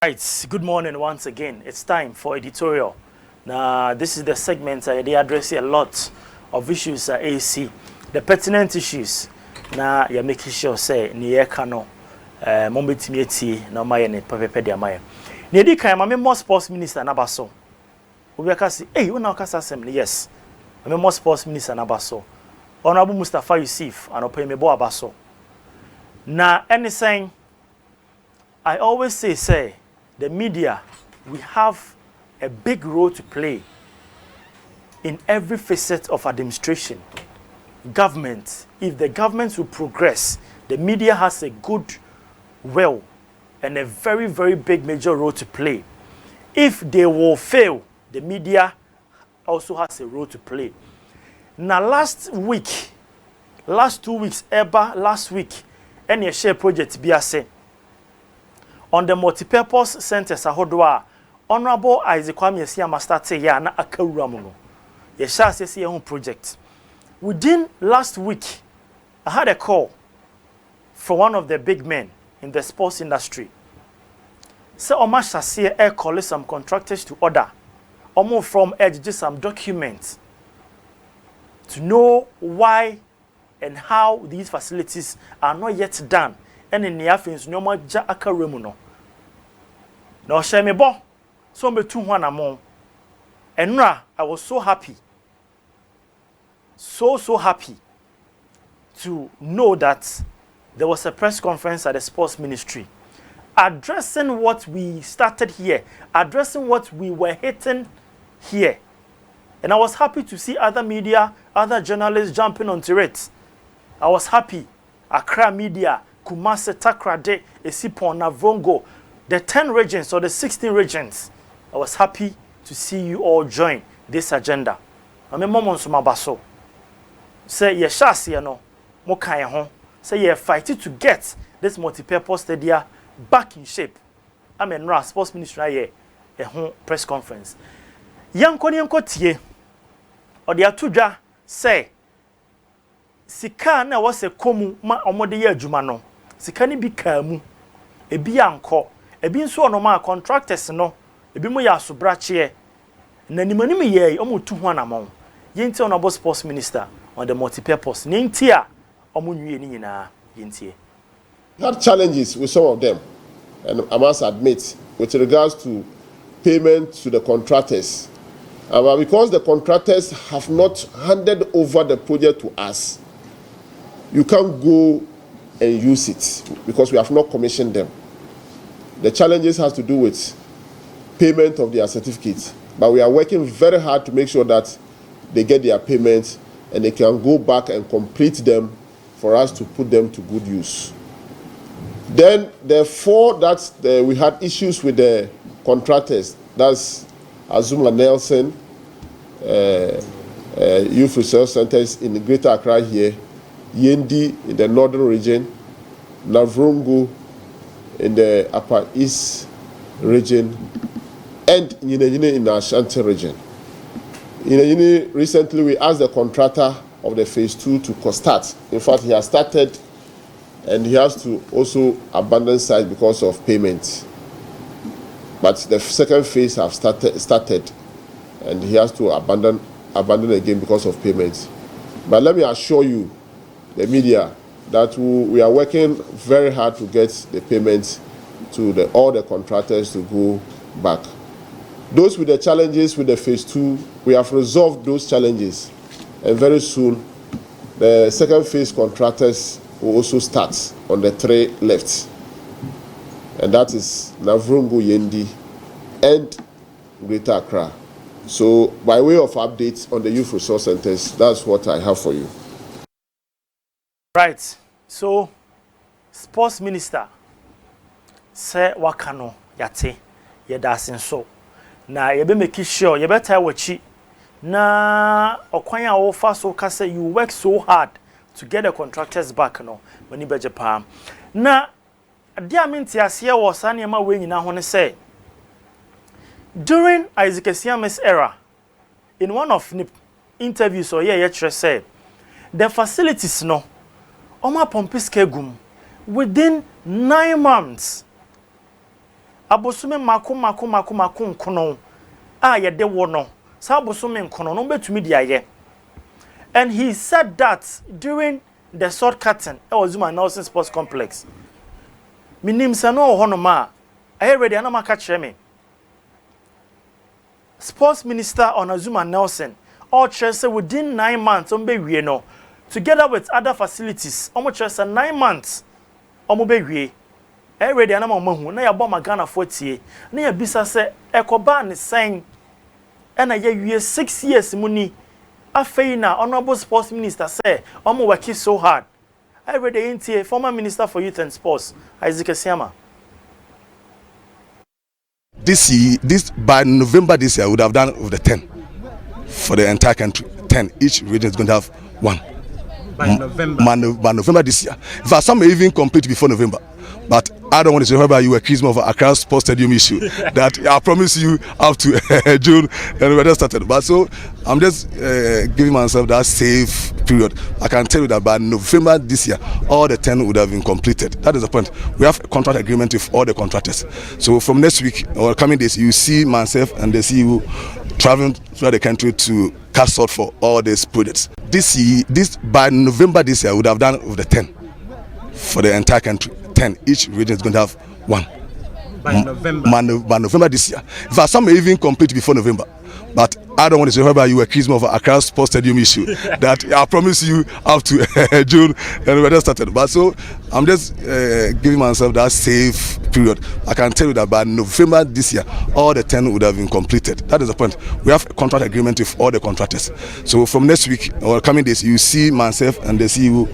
Right, good morning once again. It's time for editorial. Now, this is the segment they address a lot of issues at AC, the pertinent issues. Now, you're making sure say near cano, mombitimieti, no my ne pepedia maya. Near the kind, I'm a more sports minister nabaso. We are say, hey, you know, assembly, yes. I'm a more sports minister nabaso. Honorable Mustafa Yusuf, and I'll pay me bo abaso. Now, anything I always say, the media, we have a big role to play in every facet of administration. Government, if the government will progress, the media has a good will and a very, very big major role to play. If they will fail, the media also has a role to play. Now last 2 weeks, last week, any share project be a say. On the multipurpose centers ahodoa Honorable Isaac Kwame Asiama started ya na akawura mu no ye sha sese ye project. Within last week I had a call from one of the big men in the sports industry. Say Omar Shase air call some contractors to order omo from edge some documents to know why and how these facilities are not yet done. And in the afternoon, no more ja akaremuno. No share me bo. So me 2 and I was so happy. So happy to know that there was a press conference at the sports ministry addressing what we started here, addressing what we were hitting here. And I was happy to see other media, other journalists jumping onto it. I was happy. Accra Media, Kumase, Takrade, Esipon, Navrongo, the 10 regions or the 16 regions. I was happy to see you all join this agenda. I'm a moment to my basso. Say, ye shasi, no, mokaya hon. Say, ye fighting to get this multi-purpose stadia back in shape. I'm a sports ministry here, a home press conference. Yanko tie, or the atuja say, sika na wase komu ma omode ye adwuma no sika ni bi kamu ebi anko ebi nso ono ma contractors no ebi mo ya sobrache na nimanim ye omo tu ho anamon yenti honorable sports minister on the multipurpose nti a omo nwie ni nyina yenti had challenges with some of them, and I must admit with regards to payment to the contractors, but because the contractors have not handed over the project to us, you can't go and use it because we have not commissioned them. The challenges has to do with payment of their certificates, but we are working very hard to make sure that they get their payments and they can go back and complete them for us to put them to good use. Then the 4 that we had issues with the contractors, that's Azuma Nelson, Youth Research Centers in the Greater Accra here, Yendi in the northern region, Navrongo in the Upper East region, and Yineyini in the Ashanti region. Yineyini, recently we asked the contractor of the phase 2 to start. In fact, he has started and he has to also abandon site because of payment. But the second phase have started and he has to abandon again because of payment. But let me assure you, the media, that we are working very hard to get the payments to all the contractors to go back. Those with the challenges with the phase 2, we have resolved those challenges, and very soon the second phase contractors will also start on the 3 left, and that is Navrongo, Yendi and Greater Accra. So by way of updates on the youth resource centers, that's what I have for you. Right. So, sports minister say wakano yate yedasin so. Na yebe make sure you better wachi na okwanya wo fa so ka say you work so hard to get the contractors back no when beje pam. Na dia minti ase wo sane ma we nyina ho ne say during Isaac Asiama's era, in one of interviews or ye say the facilities no Oma Pompis Kegum within 9 months. Abosume mako nkono ye de wo no. Sa abosume nkono no betumi di aye. And he said that during the sword cutting at Zuma Nelson Sports Complex. Minim se no ho no ma. Aye ready anama ka kire me. Sports Minister Zuma Nelson all say within 9 months wie no together with other facilities say 9 months be wie. Aye ready anama mahu na ya bɔ magana fotie na ya bisa se ekoba ne sen na ya wie 6 years muni. Afeina Honorable Sports Minister say working so hard. I read the NTA, former Minister for Youth and Sports, Isaac Siama. This by November this year, I would have done with the 10 for the entire country. 10 each region is going to have one. By November. By November this year. In fact, some may even complete before November. But I don't want to say whether you accuse me of Accra Sports Stadium issue. That I promise you up to June and we just started. But so I'm just giving myself that safe period. I can tell you that by November this year, all the 10 would have been completed. That is the point. We have a contract agreement with all the contractors. So from next week or coming days, you see myself and the CEO traveling throughout the country to cast out for all these projects. This by November this year, I would have done with the 10 for the entire country. 10 each region is going to have one. By November. By November this year. In fact, some may even complete before November. But I don't want to say whether you accuse me of Accra Sports Stadium issue. That I promise you up to June and we just started. But so I'm just giving myself that safe period. I can tell you that by November this year, all the 10 would have been completed. That is the point. We have a contract agreement with all the contractors. So from next week or coming days, you see myself and the CEO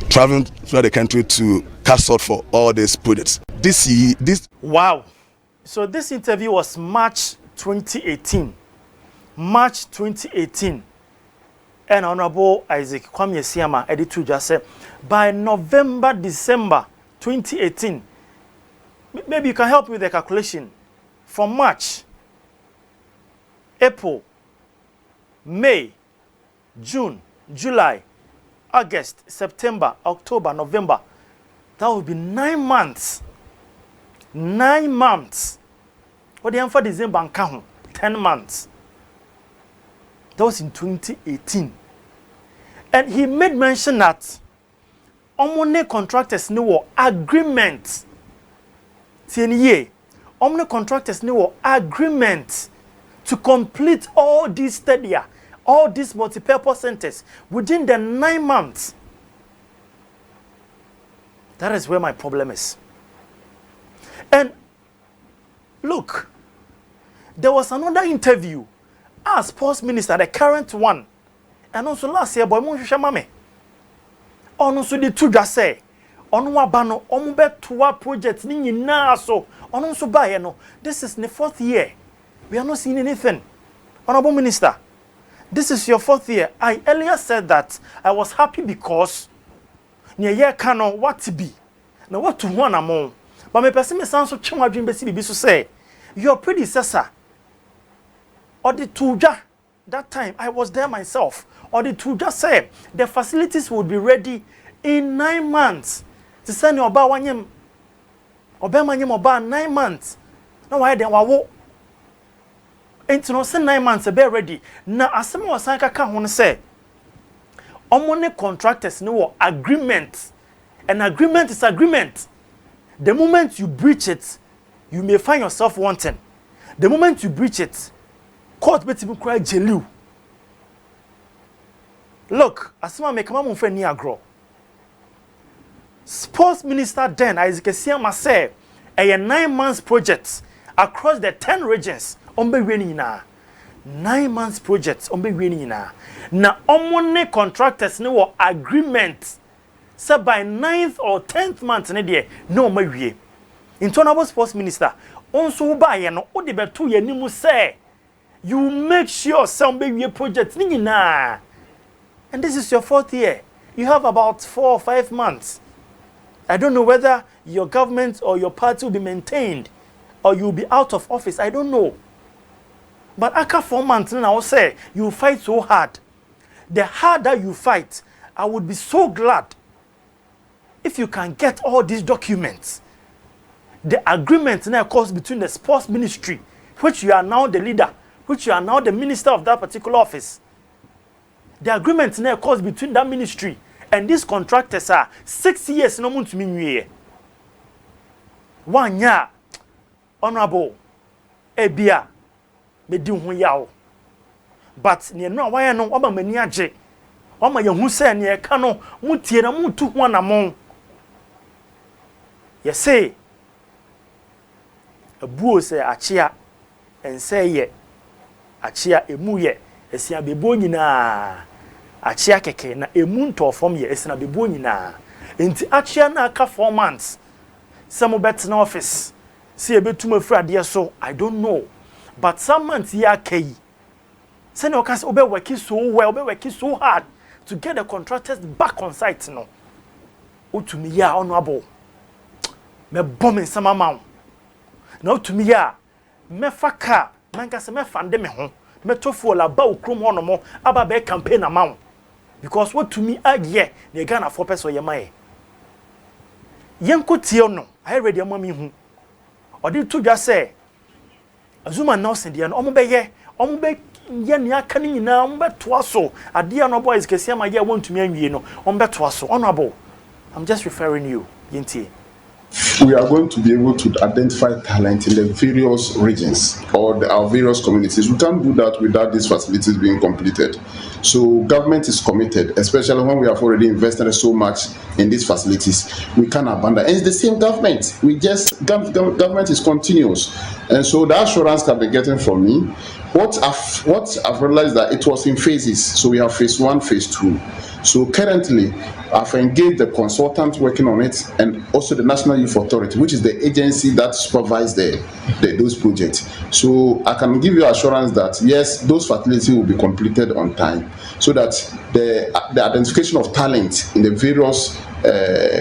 traveling throughout the country to cast out for all these projects. Wow. So this interview was March 2018. March 2018. And Honorable Isaac Kwame Siama editor just said by November, December 2018. Maybe you can help me with the calculation. From March, April, May, June, July, August, September, October, November. That would be 9 months. 9 months. What the for December and count 10 months. That was in 2018. And he made mention that Omone contractors know agreement. Tienye. Omone contractors know agreement to complete all these stadia, all these multi-purpose centers within the 9 months. That is where my problem is. And look, there was another interview as sports minister, the current one, and also last year, boy, Mame. On also the two just say, on wabano, on betua projects, nini na so, on also buy, no. This is the 4th year. We are not seeing anything. Honorable Minister, this is your 4th year. I earlier said that I was happy because near year canon what to be. Now what to one among. But my person sounds so chuma dream besi so say your predecessor or the Tuja that time I was there myself or the Tuja said the facilities would be ready in 9 months. To send your ba wanyem or be manyem oba 9 months. Now why then wawo ain't no say 9 months be ready. Na asem wasan kaka ho say omone contractors no agreement. An agreement is agreement. The moment you breach it, you may find yourself wanting. The moment you breach it, court bet even cry jail. Look, asema me kama mo friend ni agro. Sports Minister then Isaac Siama say a 9 months project across the 10 regions ombe weni na 9 months projects ombe weni na na omone contractors no agreement. So by 9th or 10th month no mawie. Internal Sports Minister also buy no odi beto ye nimu say you make sure some baby project na. And this is your 4th year. You have about 4 or 5 months. I don't know whether your government or your party will be maintained or you'll be out of office. I don't know. But after 4 months I will say you fight so hard. The harder you fight, I would be so glad if you can get all these documents the agreement now comes between the sports ministry, which you are now the leader, which you are now the minister of that particular office. The agreement now comes between that ministry and these contractors are 6 years no mun to me. 1 year, honorable, ebia, me di ho yawo. But ne no why no oba mani age. Oma ye hu se ne ka no mutie na mutu ho na mon. Ye say abuo se achia ense ye achia emu ye esia bebo nyina achia keke na emu ntofom ye esina bebo nyina enti achia na aka 4 months some bet na office see ebetum afrade so I don't know but some months ya kai say no case obe working so well obe working so hard to get the contractors back on site no utumi ya honorable me bombing some amount now to me ya me faka manka se me fande me ho me tofu la ba okrom ho no mo aba be campaign amount because what to me agye ne Ghana for person ye mai yenko tie no I ready amami hu odi to dwa se azuma now se dia no omo be ye ne aka ni nyina omo be to aso ade no boys kese ma ye want to me anwie no omo be to aso honorable I'm just referring you yintie. We are going to be able to identify talent in the various regions or our various communities. We can't do that without these facilities being completed. So government is committed, especially when we have already invested so much in these facilities. We can't abandon. And it's the same government. Government is continuous. And so the assurance can be getting from me. What I've realized that it was in phases. So we have phase 1, phase 2. So currently, I've engaged the consultant working on it and also the National Youth Authority, which is the agency that supervises those projects. So I can give you assurance that yes, those facilities will be completed on time, so that the identification of talent in the various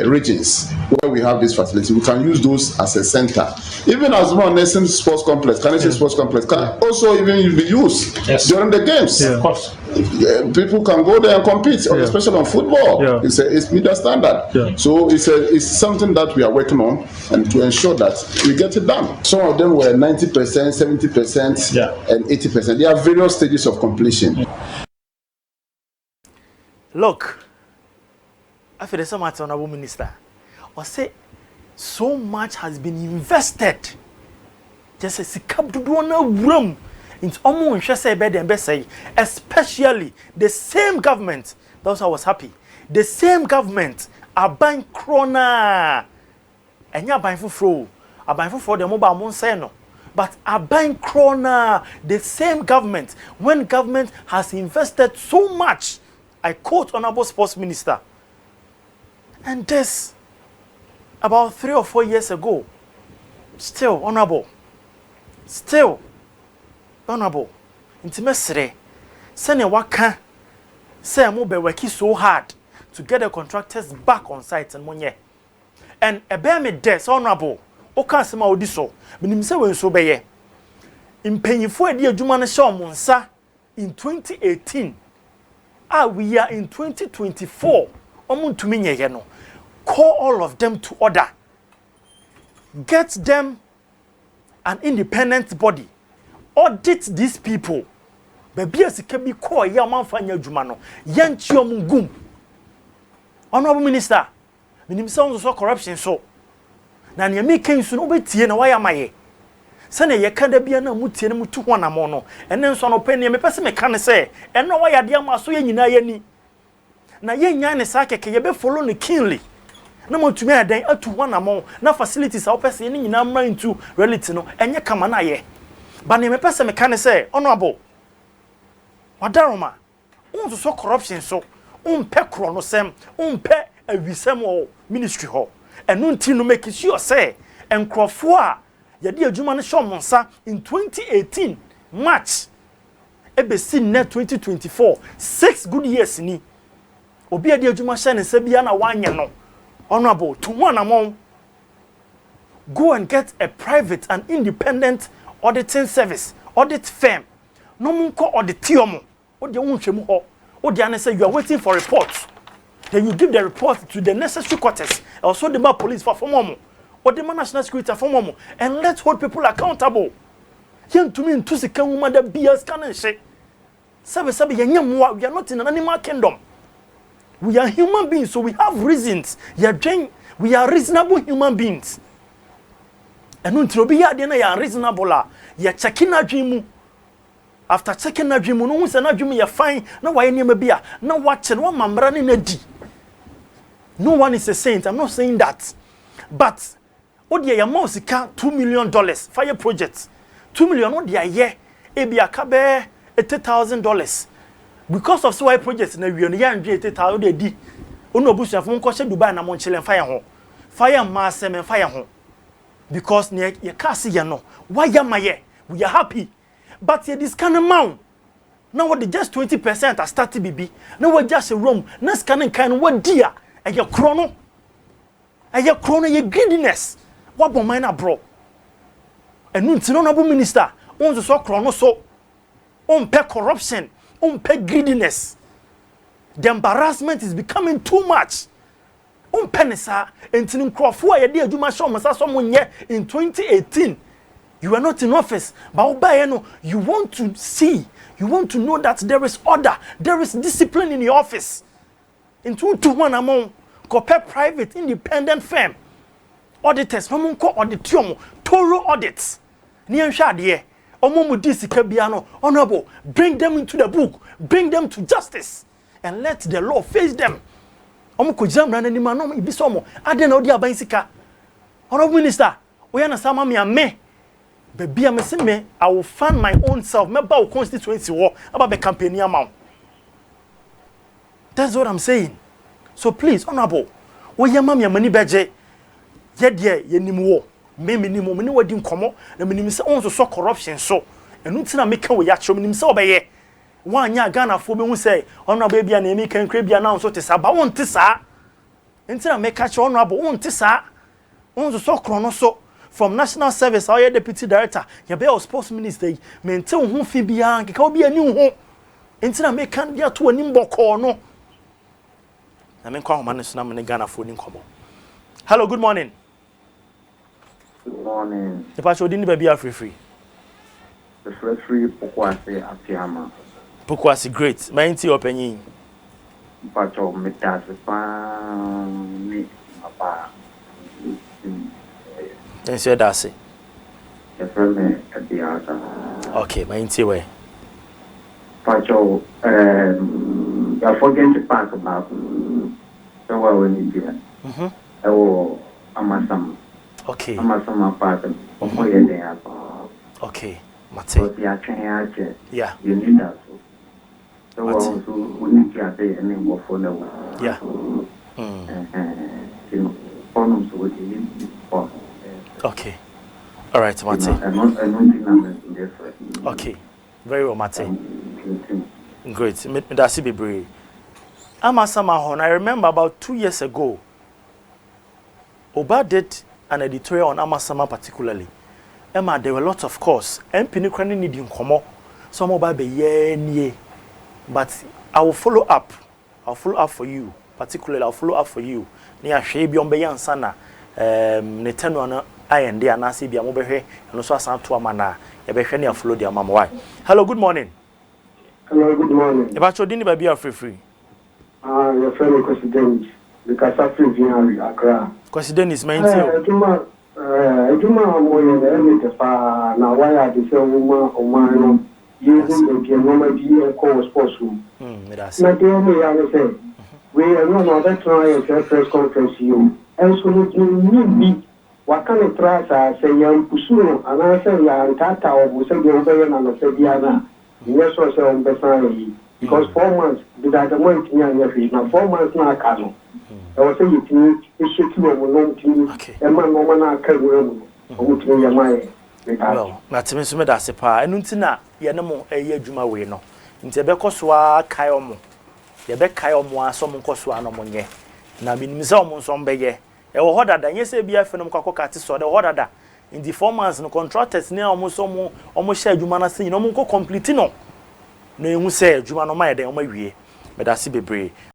regions where we have this facility, we can use those as a center. Even as one Nelson Sports Complex, Carnegie Sports Complex can also even be used during the games. Of course. People can go there and compete, especially on football. It's media standard. So it's something that we are working on and to ensure that we get it done. Some of them were 90%, 70%, and 80%. There are various stages of completion. Look, after the summer, honorable minister, I say so much has been invested. Just a sikab to do no room. It's almost better than best, especially the same government. That's why I was happy. The same government are buying krona, and you're buying for the mobile month, but are buying krona. The same government, when government has invested so much, I quote honorable sports minister, and this about 3 or 4 years ago, still honorable, still. Honorable, intimacy, send a waka, say I'm working so hard to get the contractors back on site and money. And a bear me death, honorable, o can't say my so, but him say when so be in paying for a dear Jumana Shaw Monsa in 2018. We are in 2024. Omun to me, you know, call all of them to order, get them an independent body. Audit these people. Baby as can be called Yaman Fanya Jumano. Yan Chiomungum. Honorable Minister, minim sounds so corruption so. Nan ye making soon obey Tiana, why am I? Send ye can't be an mutina mutu one amono, and then son opinion me person me can say, and no why I dear my so ye na ye nyane sake ke ye be follow ne keenly. Na mo tumi adan atu one amon na facilities a opese ni nyina mra into reality no enye kama na ye. But me person me can say, honorable. Wadaroma, so corruption so, pe krono sem, pe awisem o ministry ho. And nun ti no make sure say, and crofua, yadi adwuma no shomonsa in 2018 March. Ebe sin net 2024, 6 good years ni. Obi adi adwuma sha ne sabia na wanye no. Honorable, to one among. Go and get a private and independent auditing service, audit firm. No munko auditiomo. What do you want to ho? What do you say you are waiting for reports? Then you give the report to the necessary quarters. Also the police for momo. or the national security form, and let's hold people accountable. Young to me to sika woman that be as can and say. Sabe, we are not in an animal kingdom. We are human beings, so we have reasons. We are reasonable human beings. And until be here, then I am reasonable. You are checking a dream. After checking a dream, no one's an dream, you're fine. No, why any maybe no watching one man running a D. No one is a saint. I'm not saying that. But what the mouse can $2 million fire project. 2 million what the year e be akabe $80,000 because of so projects na we no yan $80,000 dey di ono busu afon ko she Dubai na mon chile fire ma sem fire ho because ne ye case ye no why am I we are happy but ye this kind of amount now what the just 20% are started bibi now we just a room na scan kind what dia e ye chrono ye greediness what bon mine bro. And honorable minister, on the so chrono so on pay corruption, on pay greediness. The embarrassment is becoming too much. On penisa, and tin crofo ya dia juma show masa someone in 2018. You are not in office, but you want to see, you want to know that there is order, there is discipline in the office. In 221 among compare private independent firm. Auditors, no ko auditium, thorough audits. Nianshade, Omomu disika biano, honorable, bring them into the book, bring them to justice, and let the law face them. Omuko jam na ni manom ibisomo, ade na odi abansika. Honorable minister, we na sama me ame. Baby me, I will fund my own self, me ba constituency war, about the campaign amount. That's what I'm saying. So please, honorable, we yamam money beje. Ye nimu wo. Me minimum ni wadi nkomo na minim se on so corruption so enu tina meka we ya chom minim se obeye wanya Ghana fo be hu say ono ba bia na emi kan kra bia na on so te sa ba won te sa entina meka che ono abo won te sa on so krono so from national service our deputy director ye be sports minister mente hu fi bia nkeka obi ani hu entina meka bia to ani mboko no na me kwa homa ne so na me Ghana fo ni nkomo. Hello, good morning. Good morning. The pastor didn't be free. The free Pokwase Apiama. Pokwase great. My inti opinion. Pacho metase pa me papa. And say that's it. The friend at the house. Okay, my inti way. Pacho I forget to pack about so well when you do. Oh, Amasam. Okay. Amasam part of okay, Mate. So yeah. You need that. So also we need to say any more for now. Yeah. Okay. All right, Mate. Okay. Very well, Mate. Great. That's be brave. Amasama, I remember about 2 years ago. Oba did an editorial on Amasama particularly. Emma, there were lots of course. MP Nikrani need in komo. Some Oba be ye. But I will follow up. I'll follow up for you. Particularly, I'll follow up for you. Near Shebi on Beyan Sana. Netano and the Anasi be a mobile and also Santua Mana. A Beshani and follow their mama. Hello, good morning. Hello, good morning. About your dinner be free. Your friend President, because I feel very Accra. President is my intel. Juma moye na emete fa na waya de se woman using the normal call sports room. Na de me ya ne say we no that try a press conference you. And so you need waka ne try say yam pusuno ana say ya ntata obo say de obeye na no say bia na. Yes so say on besan because 4 months did that month nya na 4 months na aka no. I was saying it's okay. Well, not me so that's a pa. And untina, Yanamo, a year Juma way no. In Tebecoswa, Kayomo. The Beck Kayomo, some Coswa no money. Now, been Mizom some bege. A order than yes, a beer from Cococatis or the order. In the 4 months, no contractors near almost share Jumana saying no more completino. No, you say Jumano my day on my way. But that's be brave.